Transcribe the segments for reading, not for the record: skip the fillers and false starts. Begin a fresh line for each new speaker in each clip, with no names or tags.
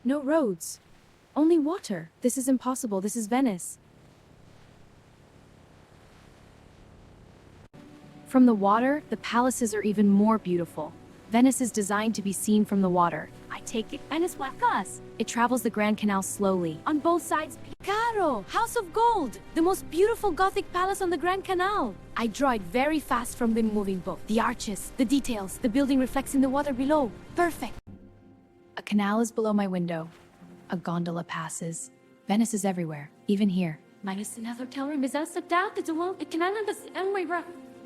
No roads. Only water. This is impossible. This is Venice. From the water, the palaces are even more beautiful. Venice is designed to be seen from the water. I take it Venice Wacas. It travels the Grand Canal slowly. On both sides, Caro, House of Gold, the most beautiful Gothic palace on the Grand Canal. I draw it very fast from the moving boat. The arches, the details, the building reflects in the water below. Perfect. A canal is below my window. A gondola passes. Venice is everywhere, even here. Minus another hotel room is outside out. It's a wall. It can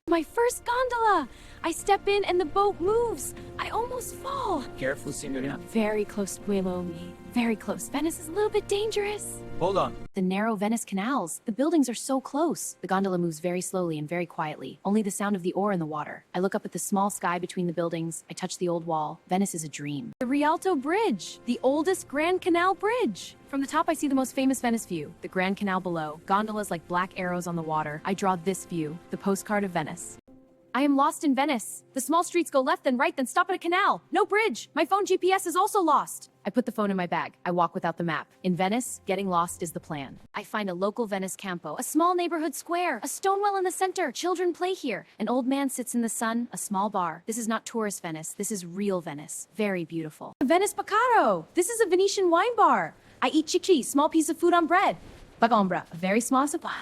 my first gondola! I step in and the boat moves. I almost fall.
Careful, Signorina.
Very close below me. Very close. Venice is a little bit dangerous.
Hold on.
The narrow Venice canals. The buildings are so close. The gondola moves very slowly and very quietly. Only the sound of the oar in the water. I look up at the small sky between the buildings. I touch the old wall. Venice is a dream. The Rialto Bridge. The oldest Grand Canal bridge. From the top, I see the most famous Venice view. The Grand Canal below. Gondolas like black arrows on the water. I draw this view. The postcard of Venice. I am lost in Venice. The small streets go left then right then stop at a canal. No bridge. My phone GPS is also lost. I put the phone in my bag. I walk without the map. In Venice, getting lost is the plan. I find a local Venice campo, a small neighborhood square, a stone well in the center. Children play here. An old man sits in the sun, a small bar. This is not tourist Venice. This is real Venice. Very beautiful. Venice Baccaro. This is a Venetian wine bar. I eat chichi, small piece of food on bread. Bagombra, a very small sopa.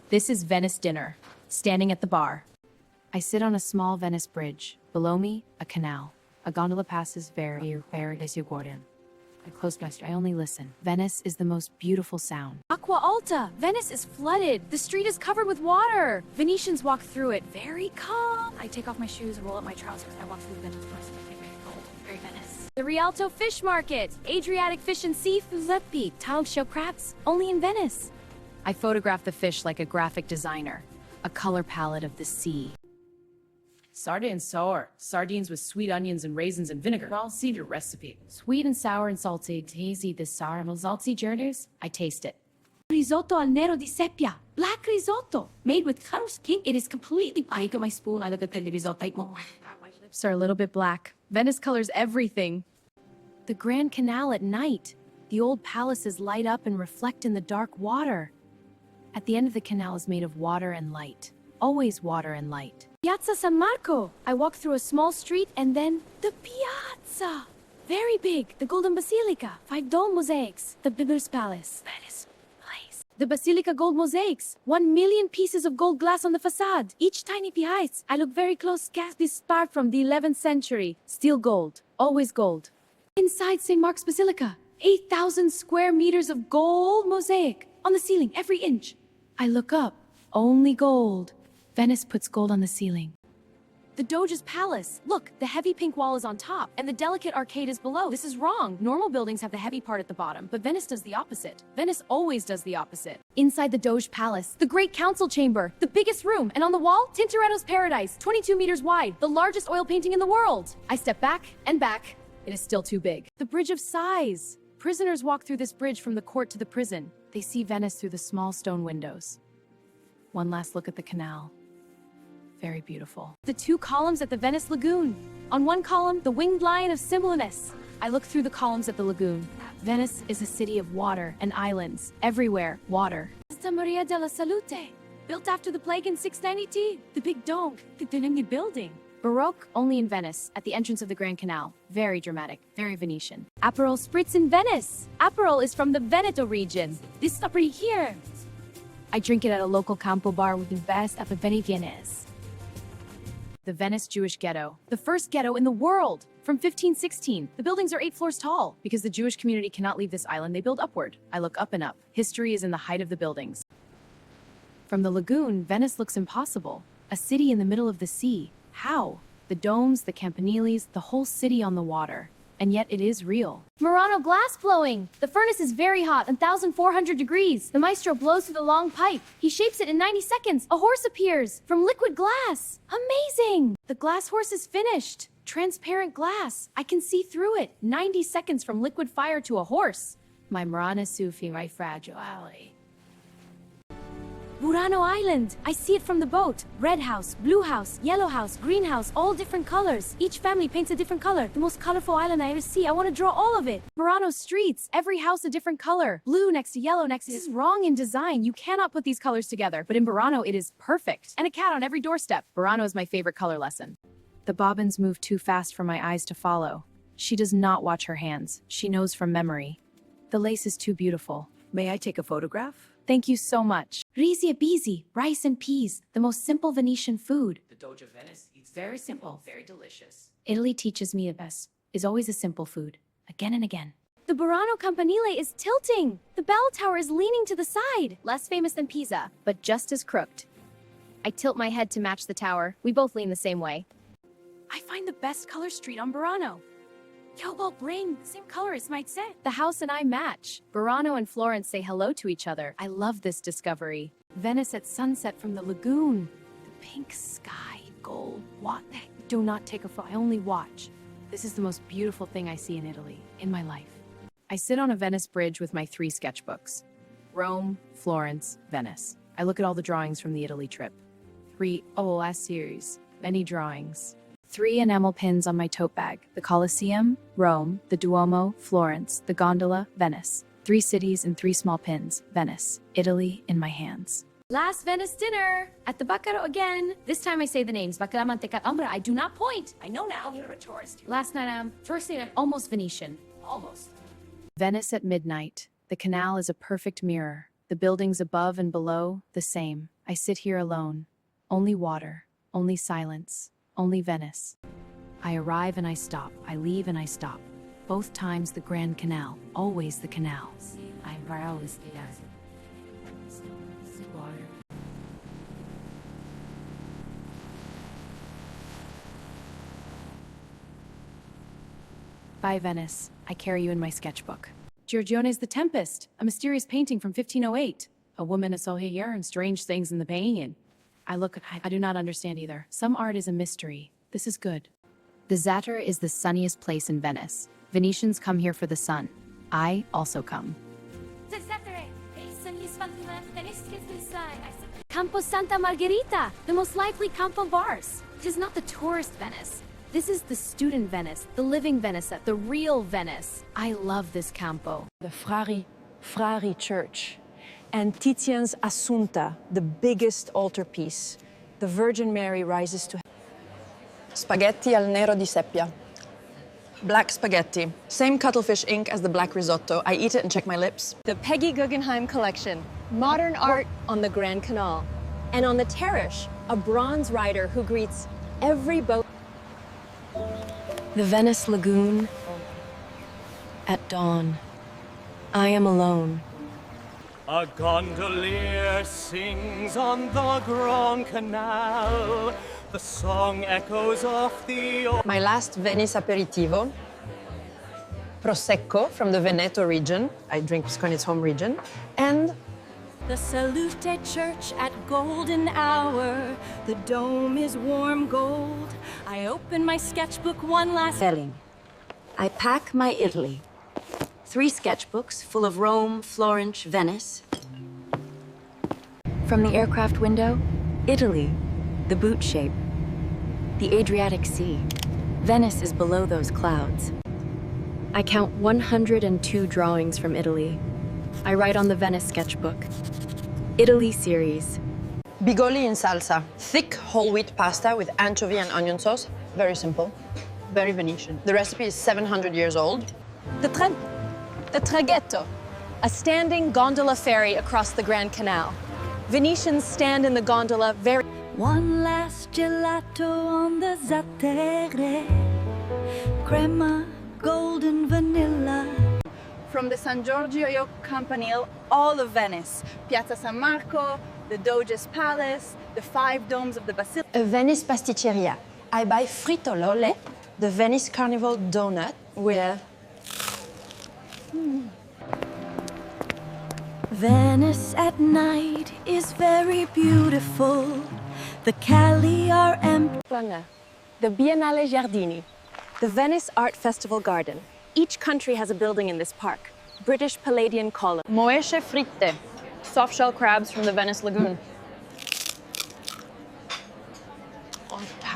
This is Venice dinner. Standing at the bar. I sit on a small Venice bridge. Below me, a canal. A gondola passes very Gordon. I close my eyes. I only listen. Venice is the most beautiful sound. Acqua Alta. Venice is flooded. The street is covered with water. Venetians walk through it. Very calm. I take off my shoes and roll up my trousers. I walk through the Venice. Very cold. Very Venice. The Rialto Fish Market. Adriatic fish and seafood. Leppi. Tiled shell crabs. Only in Venice. I photograph the fish like a graphic designer. A color palette of the sea.
Sardines sour. Sardines with sweet onions and raisins and vinegar. I'll see your recipe.
Sweet and sour and salty. Tasty the sour and salty girders. I taste it. Risotto al nero di seppia. Black risotto. Made with carouse king. It is completely. I got my spoon. I look at the risotto. My lips are a little bit black. Venice colors everything. The Grand Canal at night. The old palaces light up and reflect in the dark water. At the end of the canal is made of water and light. Always water and light. Piazza San Marco. I walk through a small street and then the piazza. Very big. The Golden Basilica. 5 dome mosaics. The Bibber's Palace. Venice Place. The Basilica gold mosaics. 1 million pieces of gold glass on the facade. Each tiny piece. I look very close. This spark from the 11th century. Still gold. Always gold. Inside St. Mark's Basilica. 8,000 square meters of gold mosaic. On the ceiling, every inch. I look up. Only gold. Venice puts gold on the ceiling. The Doge's palace. Look, the heavy pink wall is on top, and the delicate arcade is below. This is wrong. Normal buildings have the heavy part at the bottom, but Venice does the opposite. Venice always does the opposite. Inside the Doge Palace, the Great Council Chamber, the biggest room, and on the wall, Tintoretto's Paradise, 22 meters wide, the largest oil painting in the world. I step back and back. It is still too big. The Bridge of Sighs. Prisoners walk through this bridge from the court to the prison. They see Venice through the small stone windows. One last look at the canal. Very beautiful. The 2 columns at the Venice Lagoon. On one column, the winged lion of Simolinus. I look through the columns at the lagoon. Venice is a city of water and islands. Everywhere, water. Santa Maria della Salute. Built after the plague in 692. The big dome. The building. Baroque, only in Venice, at the entrance of the Grand Canal. Very dramatic, very Venetian. Aperol Spritz in Venice. Aperol is from the Veneto region. This is right here. I drink it at a local campo bar with the best of the Venetianes. The Venice Jewish Ghetto, the first ghetto in the world. From 1516, the buildings are 8 floors tall. Because the Jewish community cannot leave this island, they build upward. I look up and up. History is in the height of the buildings. From the lagoon, Venice looks impossible. A city in the middle of the sea. How? The domes, the campaniles, the whole city on the water. And yet it is real. Murano glass blowing. The furnace is very hot, 1,400 degrees. The maestro blows through the long pipe. He shapes it in 90 seconds. A horse appears from liquid glass. Amazing! The glass horse is finished. Transparent glass. I can see through it. 90 seconds from liquid fire to a horse. My Murana Sufi, my fragile alley. Burano Island! I see it from the boat. Red house, blue house, yellow house, green house, all different colors. Each family paints a different color. The most colorful island I ever see. I want to draw all of it. Burano streets, every house a different color. Blue next to yellow next to... This is wrong in design. You cannot put these colors together. But in Burano, it is perfect. And a cat on every doorstep. Burano is my favorite color lesson. The bobbins move too fast for my eyes to follow. She does not watch her hands. She knows from memory. The lace is too beautiful.
May I take a photograph?
Thank you so much. Risi e bisi, rice and peas, the most simple Venetian food.
The Doge of Venice eats very simple, very delicious.
Italy teaches me the best is always a simple food, again and again. The Burano Campanile is tilting. The bell tower is leaning to the side. Less famous than Pisa, but just as crooked. I tilt my head to match the tower. We both lean the same way. I find the best color street on Burano. Cobalt ring, same color as might say. The house and I match. Burano and Florence say hello to each other. I love this discovery. Venice at sunset from the lagoon. The pink sky, gold, what? Do not take a photo, I only watch. This is the most beautiful thing I see in Italy, in my life. I sit on a Venice bridge with my 3 sketchbooks. Rome, Florence, Venice. I look at all the drawings from the Italy trip. Last series, many drawings. 3 enamel pins on my tote bag. The Colosseum, Rome, the Duomo, Florence, the Gondola, Venice. 3 cities and 3 small pins. Venice, Italy in my hands. Last Venice dinner! At the Baccaro again. This time I say the names. Baccara manteca ombra. I do not point. I know now. You're a tourist. Last night first night I'm almost Venetian. Almost. Venice at midnight. The canal is a perfect mirror. The buildings above and below, the same. I sit here alone. Only water. Only silence. Only Venice. I arrive and I stop. I leave and I stop. Both times the Grand Canal. Always the canals. I'm always water. Bye, Venice. I carry you in my sketchbook. Giorgione's The Tempest, a mysterious painting from 1508. A woman is so here and strange things in the painting. I do not understand either. Some art is a mystery. This is good. The Zatter is the sunniest place in Venice. Venetians come here for the sun. I also come. Campo Santa Margherita, the most lively campo bars. It is not the tourist Venice. This is the student Venice, the living Venice, the real Venice. I love this campo.
The Frari Church. And Titian's Assunta, the biggest altarpiece. The Virgin Mary rises to heaven.
Spaghetti al nero di seppia. Black spaghetti. Same cuttlefish ink as the black risotto. I eat it and check my lips.
The Peggy Guggenheim collection, modern art on the Grand Canal. And on the terrace, a bronze rider who greets every boat.
The Venice Lagoon. At dawn, I am alone.
A gondolier sings on the Grand Canal. The song echoes off the...
My last Venice aperitivo. Prosecco from the Veneto region. I drink Mosconi's home region. And
the Salute Church at golden hour. The dome is warm gold. I open my sketchbook one last...
Spelling. I pack my Italy. 3 sketchbooks full of Rome, Florence, Venice. From the aircraft window, Italy, the boot shape. The Adriatic Sea. Venice is below those clouds. I count 102 drawings from Italy. I write on the Venice sketchbook. Italy series.
bigoli in salsa. Thick whole wheat pasta with anchovy and onion sauce. Very simple. Very Venetian. The recipe is 700 years old.
The traghetto, a standing gondola ferry across the Grand Canal. Venetians stand in the gondola very...
One last gelato on the Zattere. Crema, golden vanilla.
From the San Giorgio Campanile, all of Venice. Piazza San Marco, the Doge's Palace, the 5 domes of the Basilica.
A Venice pasticceria. I buy fritolole, the Venice Carnival donut with...
Venice at night is very beautiful. The Cali are empty.
The Biennale Giardini, the Venice Art Festival Garden. Each country has a building in this park. British Palladian column.
Moesche fritte, soft-shell crabs from the Venice Lagoon.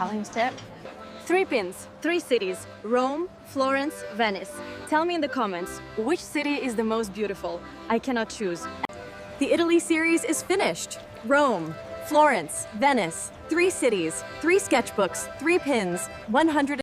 Italian step.
3 pins, 3 cities, Rome, Florence, Venice. Tell me in the comments, which city is the most beautiful? I cannot choose. The Italy series is finished. Rome, Florence, Venice, 3 cities, 3 sketchbooks, 3 pins, 100